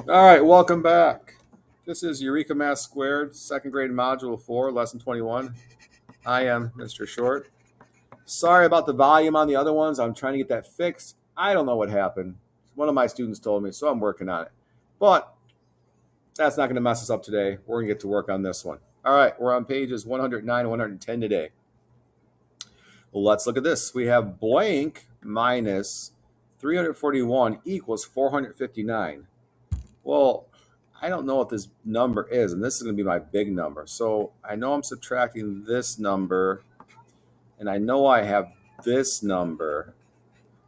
All right, welcome back. This is Eureka Math Squared, second grade module 4, lesson 21. I am Mr. Short. Sorry about the volume on the other ones. I'm trying to get that fixed. I don't know what happened. One of my students told me, so I'm working on it. But that's not going to mess us up today. We're going to get to work on this one. All right, we're on pages 109 and 110 today. Well, let's look at this. We have blank minus 341 equals 459. Well, I don't know what this number is, and this is going to be my big number. So I know I'm subtracting this number, and I know I have this number,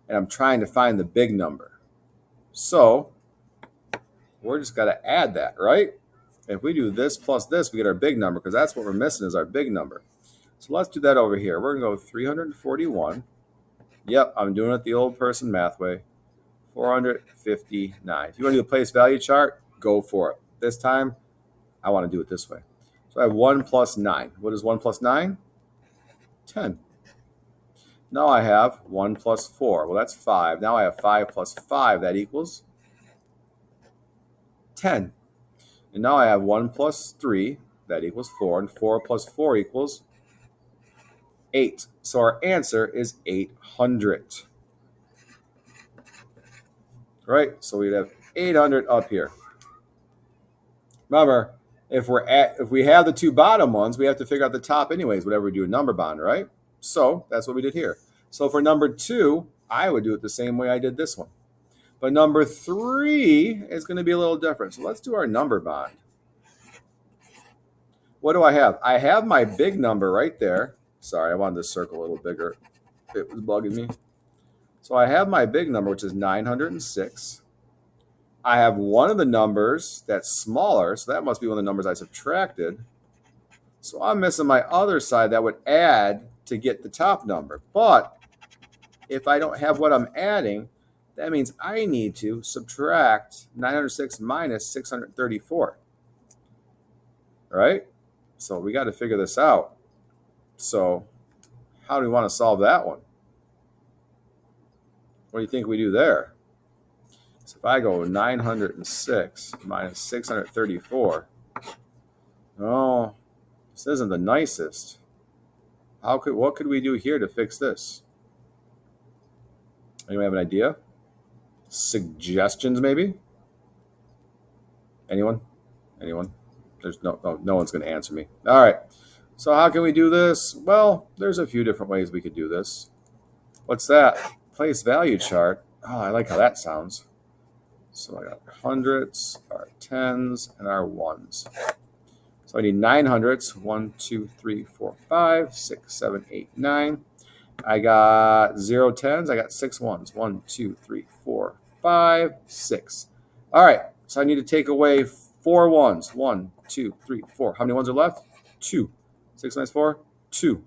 and I'm trying to find the big number. So we're just got to add that, right? If we do this plus this, we get our big number, because that's what we're missing is our big number. So let's do that over here. We're going to go 341. Yep, I'm doing it the old person math way. 459. If you want to do a place value chart, go for it. This time, I want to do it this way. So I have 1 plus 9. What is 1 plus 9? 10. Now I have 1 plus 4. Well, that's 5. Now I have 5 plus 5. That equals 10. And now I have 1 plus 3. That equals 4. And 4 plus 4 equals 8. So our answer is 800. Right? So we'd have 800 up here. Remember, if we have the two bottom ones, we have to figure out the top anyways, whatever we do a number bond, right? So that's what we did here. So for number 2, I would do it the same way I did this one. But number 3 is going to be a little different. So let's do our number bond. What do I have? I have my big number right there. Sorry, I wanted this circle a little bigger. It was bugging me. So I have my big number, which is 906. I have one of the numbers that's smaller, so that must be one of the numbers I subtracted. So I'm missing my other side that would add to get the top number. But if I don't have what I'm adding, that means I need to subtract 906 minus 634. Right? So we got to figure this out. So how do we want to solve that one? What do you think we do there? So if I go 906 minus 634, oh, this isn't the nicest. What could we do here to fix this? Anyone have an idea? Suggestions, maybe? Anyone? There's no one's going to answer me. All right. So how can we do this? Well, there's a few different ways we could do this. What's that? Place value chart. Oh, I like how that sounds. So I got our hundreds, our tens, and our ones. So I need 9 hundredths. 1, 2, 3, 4, 5, 6, 7, 8, 9. I got 0 tens. I got 6 ones. 1, 2, 3, 4, 5, 6. All right. So I need to take away 4 ones. 1, 2, 3, 4. How many ones are left? 2. 6 minus 4? 2.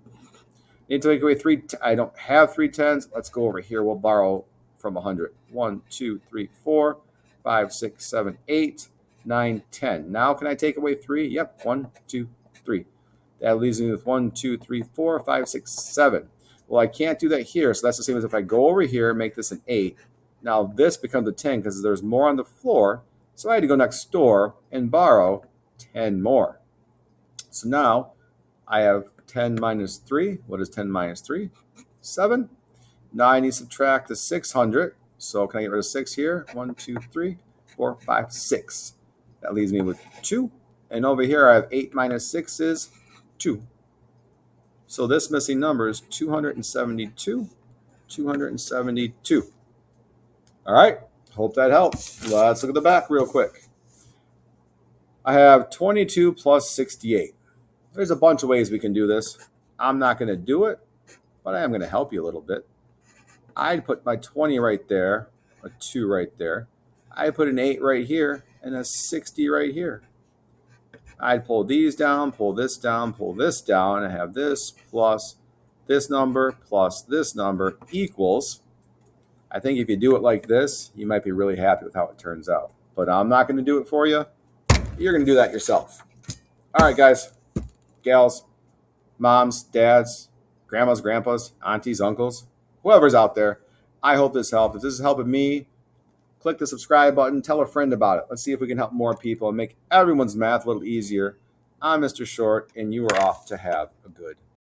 Need to take away 3. I don't have 3 tens. Let's go over here. We'll borrow from 100. 1, 2, 3, 4, 5, 6, 7, 8, 9, 10. Now can I take away 3? Yep. 1, 2, 3. That leaves me with 1, 2, 3, 4, 5, 6, 7. Well, I can't do that here. So that's the same as if I go over here and make this an 8. Now this becomes a 10 because there's more on the floor. So I had to go next door and borrow 10 more. So now I have 10 minus 3. What is 10 minus 3? 7. Now I need to subtract the 600. So can I get rid of 6 here? 1, 2, 3, 4, 5, 6. That leaves me with 2. And over here I have 8 minus 6 is 2. So this missing number is 272. 272. All right. Hope that helps. Let's look at the back real quick. I have 22 plus 68. There's a bunch of ways we can do this. I'm not going to do it, but I am going to help you a little bit. I'd put my 20 right there, a 2 right there. I put an 8 right here, and a 60 right here. I'd pull these down, pull this down, pull this down, and have this plus this number plus this number equals. I think if you do it like this, you might be really happy with how it turns out. But I'm not going to do it for you. You're going to do that yourself. All right, guys, gals, moms, dads, grandmas, grandpas, aunties, uncles, whoever's out there. I hope this helped. If this is helping me, click click the subscribe button. Tell a friend about it. Let's see if we can help more people and make everyone's math a little easier. I'm Mr. Short, and you are off to have a good